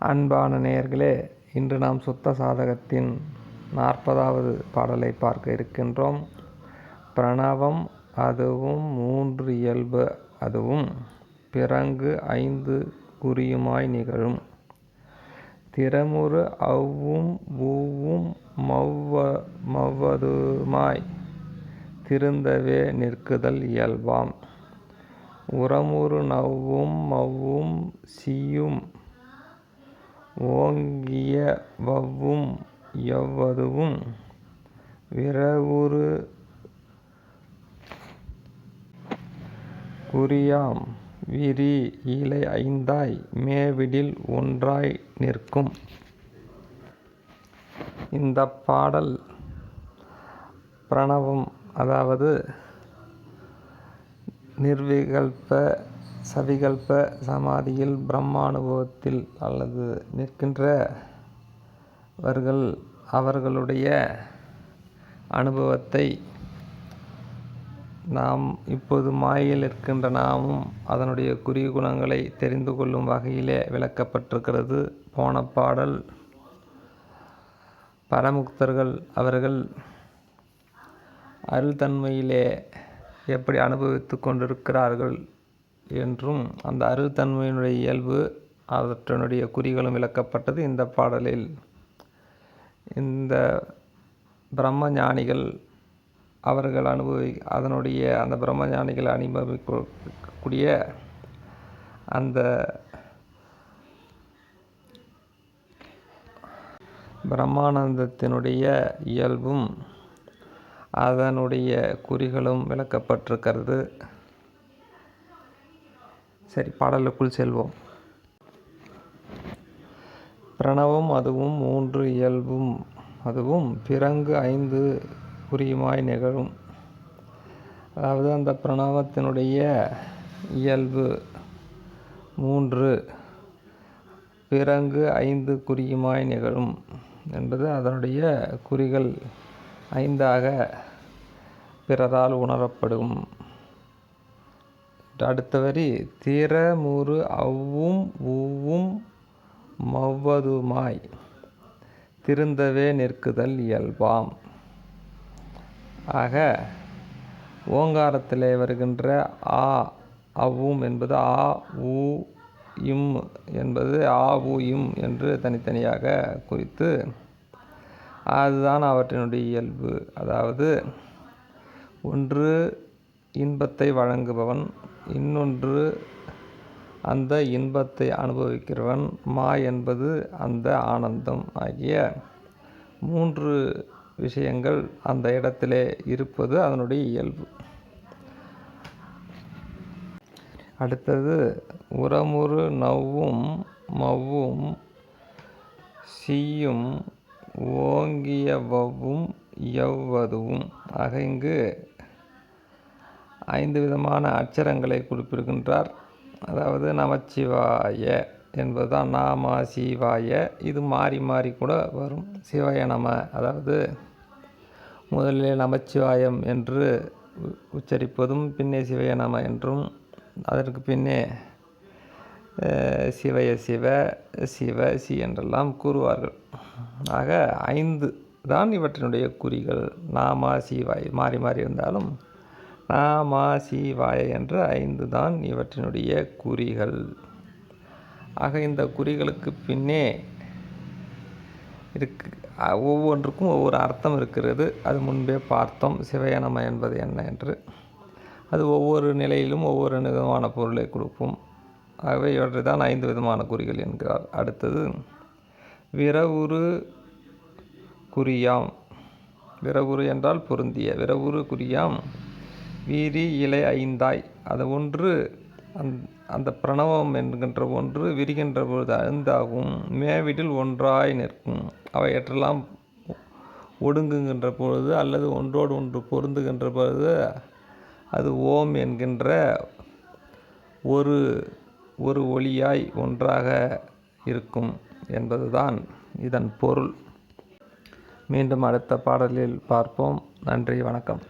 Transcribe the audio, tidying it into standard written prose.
அன்பான நேயர்களே, இன்று நாம் சுத்த சாதகத்தின் 40வது பாடலை பார்க்க இருக்கின்றோம். பிரணவம் அதுவும் 3 இயல்பு அதுவும் பிறங்கு 5 குறியுமாய் நிகழும். திறமுறு அவ்வும் ஊவும் மவ்வதுமாய் திருந்தவே நிற்குதல் இயல்பாம். உறமுறு நவ்வும் மவ்வும் சியும் ஓங்கிய வவ்வும் யவ்வதுவும் விரவுறு குறியாம். விரி இலை 5ஆய் மேவிடில் ஒன்றாய் நிற்கும். இந்த பாடல் பிரணவம், அதாவது நிர்விகல்ப சவிகல்ப சமாதியில் பிரம்மானுபவத்தில் அல்லது நிற்கின்றவர்கள் அவர்களுடைய அனுபவத்தை நாம் இப்போது மாயையில் இருக்கின்ற நாமும் அதனுடைய குறிகுணங்களை தெரிந்து கொள்ளும் வகையிலே விளக்கப்பட்டிருக்கிறது. போன பாடல் பரமுக்தர்கள் அவர்கள் அருள்தன்மையிலே எப்படி அனுபவித்து கொண்டிருக்கிறார்கள் என்றும் அந்த அருள்தன்மையினுடைய இயல்பு அவற்றினுடைய குறிகளும் விளக்கப்பட்டது. இந்த பாடலில் இந்த பிரம்ம ஞானிகள் அவர்கள் அந்த பிரம்ம ஞானிகள் அனுபவிக்கக்கூடிய அந்த பிரம்மானந்தத்தினுடைய இயல்பும் அதனுடைய குறிகளும் விளக்கப்பட்டிருக்கிறது. சரி, பாடலுக்குள் செல்வோம். பிரணவம் அதுவும் 3 இயல்பும் அதுவும் பிறங்கு 5 குறியுமாய் நிகழும். அதாவது அந்த பிரணவத்தினுடைய இயல்பு 3 பிறங்கு 5 குறியுமாய் நிகழும் என்பது அதனுடைய குறிகள் 5ஆக பிறரால் உணரப்படும். அடுத்த வரி திறமுறு அவ்வும் ஊவும் மவ்வதுமாய் திருந்தவே நிற்குதல் இயல்பாம். ஆக ஓங்காரத்திலே வருகின்ற ஆ அவ்வும் என்பது ஆ ஊ இம் என்பது ஆ ஊ இம் என்று தனித்தனியாக குறித்து அதுதான் அவற்றினுடைய இயல்பு. அதாவது ஒன்று இன்பத்தை வழங்குபவன், இன்னொன்று அந்த இன்பத்தை அனுபவிக்கிறவன், மா என்பது அந்த ஆனந்தம் ஆகிய 3 விஷயங்கள் அந்த இடத்திலே இருப்பது அதனுடைய இயல்பு. அடுத்தது உறமுறு நவ்வும் மவ்வும் சியும் ஓங்கிய வவ்வும் யவ்வதுவும். ஆக இங்கு 5 விதமான அட்சரங்களை குறிப்பிடுகின்றார். அதாவது நமச்சிவாய என்பதுதான் நாம சிவாய. இது மாறி மாறி கூட வரும். சிவாய நம, அதாவது முதலிலே நமச்சிவாயம் என்று உச்சரிப்பதும் பின்னே சிவாய நம என்றும் அதற்கு பின்னே சிவய சிவ சிவ சி என்றெல்லாம் கூறுவார்கள். ஆக 5 தான் இவற்றினுடைய குறிகள். நாம சிவாய மாறி மாறி இருந்தாலும் நாம சிவாய என்ற 5 தான் இவற்றினுடைய குறிகள். ஆக இந்த குறிகளுக்கு பின்னே ஒவ்வொன்றுக்கும் ஒவ்வொரு அர்த்தம் இருக்கிறது. அது முன்பே பார்த்தோம். சிவாய நம என்பது என்ன என்று. அது ஒவ்வொரு நிலையிலும் ஒவ்வொரு விதமான பொருளை கொடுப்போம். ஆகவே இவற்றை தான் 5 விதமான குறிகள் என்கிறார். அடுத்தது விரவுறு குறியாம். விரவுறு என்றால் பொருந்திய. விரவுறு குறியாம் விரி இலை 5ஆய். அது ஒன்று அந்த பிரணவம் என்கின்ற ஒன்று விரிகின்ற பொழுது 5ஆகும். மேவிடில் ஒன்றாய் நிற்கும். அவையற்றெல்லாம் ஒடுங்குகின்ற பொழுது அல்லது ஒன்றோடு ஒன்று பொருந்துகின்ற பொழுது அது ஓம் என்கின்ற ஒரு ஒளியாய் ஒன்றாக இருக்கும் என்பதுதான் இதன் பொருள். மீண்டும் அடுத்த பாடலில் பார்ப்போம். நன்றி, வணக்கம்.